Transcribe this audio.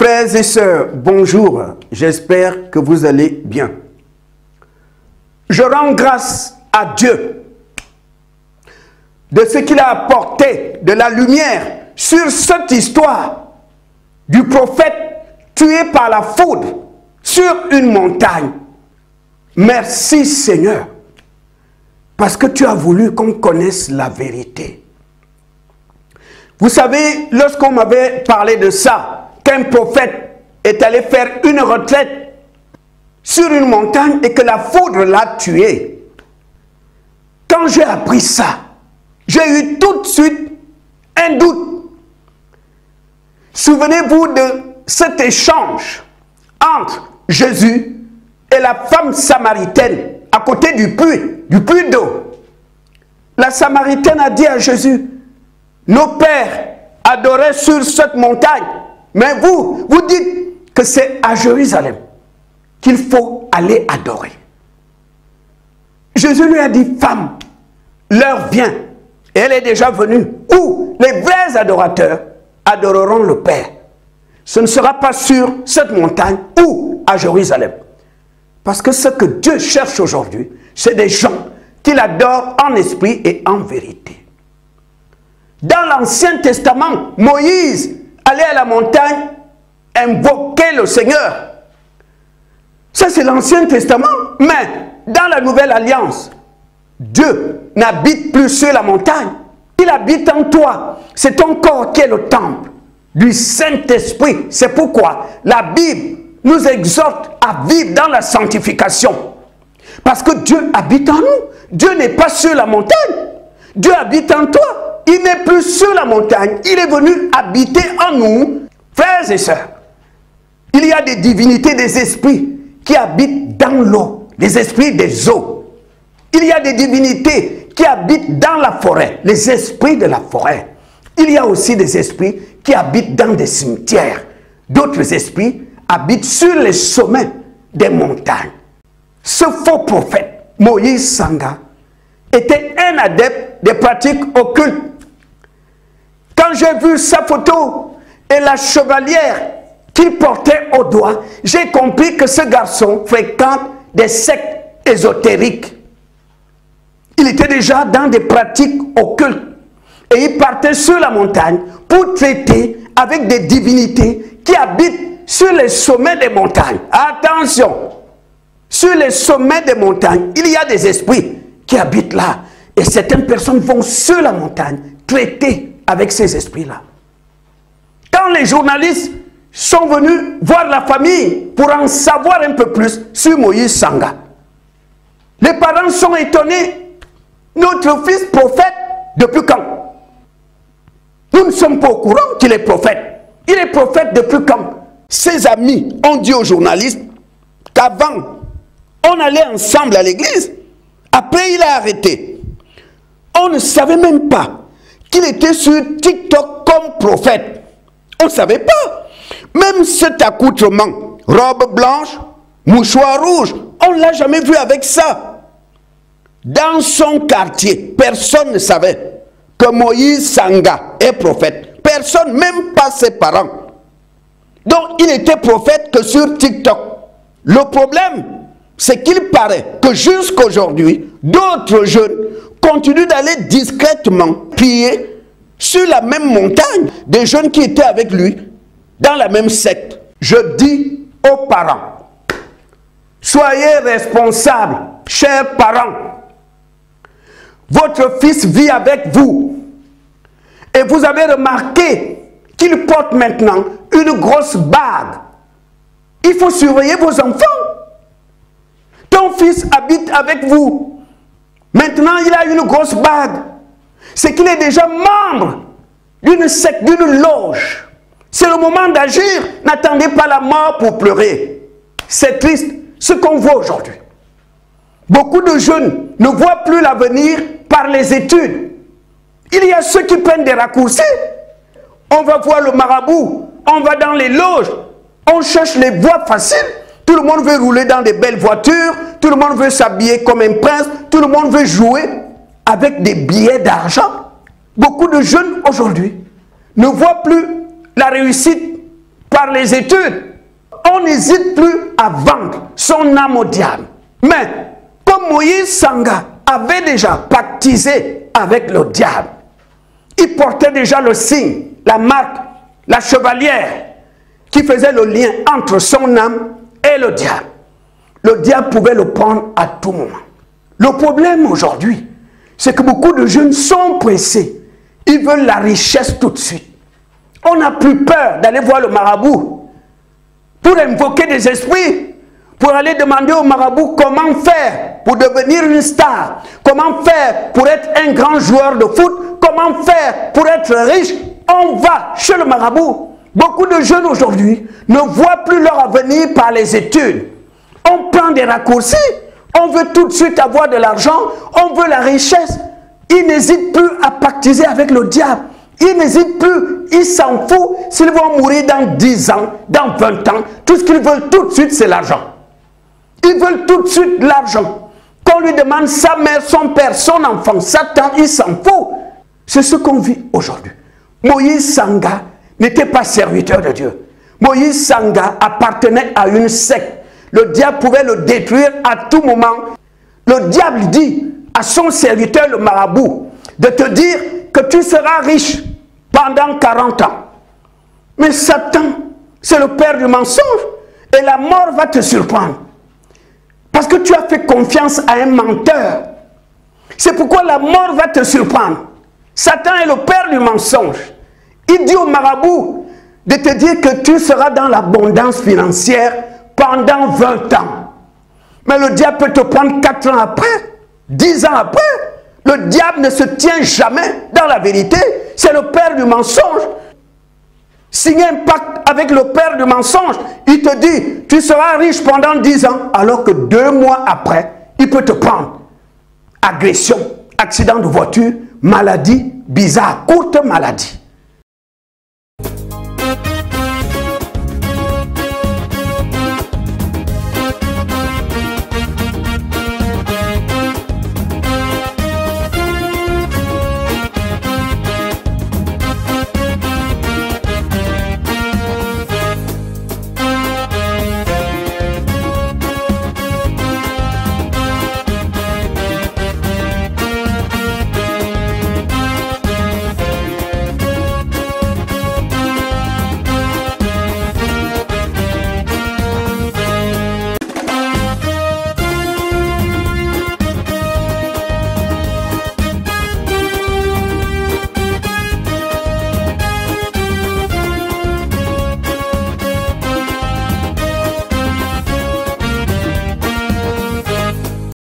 Frères et sœurs, bonjour, j'espère que vous allez bien. Je rends grâce à Dieu de ce qu'il a apporté de la lumière sur cette histoire du prophète tué par la foudre sur une montagne. Merci Seigneur, parce que tu as voulu qu'on connaisse la vérité. Vous savez, lorsqu'on m'avait parlé de ça, qu'un prophète est allé faire une retraite sur une montagne et que la foudre l'a tué. Quand j'ai appris ça, j'ai eu tout de suite un doute. Souvenez-vous de cet échange entre Jésus et la femme samaritaine à côté du puits d'eau. La samaritaine a dit à Jésus, nos pères adoraient sur cette montagne, mais vous dites que c'est à Jérusalem qu'il faut aller adorer. Jésus lui a dit, femme, l'heure vient, et elle est déjà venue, où les vrais adorateurs adoreront le Père. Ce ne sera pas sur cette montagne ou à Jérusalem. Parce que ce que Dieu cherche aujourd'hui, c'est des gens qui l'adorent en esprit et en vérité. Dans l'Ancien Testament, Moïse allait à la montagne invoquer le Seigneur. Ça, c'est l'Ancien Testament. Mais dans la Nouvelle Alliance, Dieu n'habite plus sur la montagne. Il habite en toi. C'est ton corps qui est le temple du Saint-Esprit. C'est pourquoi la Bible nous exhorte à vivre dans la sanctification. Parce que Dieu habite en nous. Dieu n'est pas sur la montagne. Dieu habite en toi. Il n'est plus sur la montagne. Il est venu habiter en nous. Frères et sœurs, il y a des divinités, des esprits qui habitent dans l'eau. Les esprits des eaux. Il y a des divinités qui habitent dans la forêt. Les esprits de la forêt. Il y a aussi des esprits qui habitent dans des cimetières. D'autres esprits habitent sur les sommets des montagnes. Ce faux prophète, Moïse Sanga, était un adepte des pratiques occultes. Quand j'ai vu sa photo et la chevalière qu'il portait au doigt, j'ai compris que ce garçon fréquente des sectes ésotériques. Il était déjà dans des pratiques occultes et il partait sur la montagne pour traiter avec des divinités qui habitent sur les sommets des montagnes. Attention! Sur les sommets des montagnes, il y a des esprits qui habitent là. Et certaines personnes vont sur la montagne traiter avec ces esprits-là. Quand les journalistes sont venus voir la famille pour en savoir un peu plus sur Moïse Sanga, les parents sont étonnés. Notre fils prophète, depuis quand? Nous ne sommes pas au courant qu'il est prophète. Il est prophète depuis quand? Ses amis ont dit aux journalistes qu'avant, on allait ensemble à l'église. Après, il a arrêté. On ne savait même pas qu'il était sur TikTok comme prophète. On ne savait pas. Même cet accoutrement, robe blanche, mouchoir rouge, on ne l'a jamais vu avec ça. Dans son quartier, personne ne savait que Moïse Sanga est prophète. Personne, même pas ses parents. Donc, il était prophète que sur TikTok. Le problème, c'est qu'il paraît que jusqu'aujourd'hui, d'autres jeunes continuent d'aller discrètement prier sur la même montagne. Des jeunes qui étaient avec lui dans la même secte. Je dis aux parents, soyez responsables, chers parents. Votre fils vit avec vous. Et vous avez remarqué qu'il porte maintenant une grosse bague. Il faut surveiller vos enfants. Ton fils habite avec vous. Maintenant, il a une grosse bague. C'est qu'il est déjà membre d'une secte, d'une loge. C'est le moment d'agir. N'attendez pas la mort pour pleurer. C'est triste ce qu'on voit aujourd'hui. Beaucoup de jeunes ne voient plus l'avenir par les études. Il y a ceux qui prennent des raccourcis. On va voir le marabout, on va dans les loges, on cherche les voies faciles. Tout le monde veut rouler dans des belles voitures, tout le monde veut s'habiller comme un prince, tout le monde veut jouer avec des billets d'argent. Beaucoup de jeunes aujourd'hui ne voient plus la réussite par les études. On n'hésite plus à vendre son âme au diable. Mais comme Moïse Sanga avait déjà pactisé avec le diable, il portait déjà le signe, la marque, la chevalière qui faisait le lien entre son âme et le diable. Le diable pouvait le prendre à tout moment. Le problème aujourd'hui, c'est que beaucoup de jeunes sont pressés. Ils veulent la richesse tout de suite. On n'a plus peur d'aller voir le marabout pour invoquer des esprits, pour aller demander au marabout comment faire pour devenir une star, comment faire pour être un grand joueur de foot, comment faire pour être riche. On va chez le marabout. Beaucoup de jeunes aujourd'hui ne voient plus leur avenir par les études. On prend des raccourcis, on veut tout de suite avoir de l'argent, on veut la richesse. Ils n'hésitent plus à pactiser avec le diable. Ils n'hésitent plus, ils s'en foutent s'ils vont mourir dans 10 ans, dans 20 ans. Tout ce qu'ils veulent tout de suite, c'est l'argent. Ils veulent tout de suite l'argent. Qu'on lui demande sa mère, son père, son enfant, Satan, il s'en fout. C'est ce qu'on vit aujourd'hui. Moïse Sanga n'était pas serviteur de Dieu. Moïse Sanga appartenait à une secte. Le diable pouvait le détruire à tout moment. Le diable dit à son serviteur, le marabout, de te dire que tu seras riche pendant 40 ans. Mais Satan, c'est le père du mensonge. Et la mort va te surprendre. Parce que tu as fait confiance à un menteur. C'est pourquoi la mort va te surprendre. Satan est le père du mensonge. Il dit au marabout de te dire que tu seras dans l'abondance financière pendant 20 ans. Mais le diable peut te prendre 4 ans après, 10 ans après. Le diable ne se tient jamais dans la vérité. C'est le père du mensonge. Signer un pacte avec le père du mensonge, il te dit, tu seras riche pendant 10 ans, alors que 2 mois après, il peut te prendre. Agression, accident de voiture, maladie bizarre, courte maladie.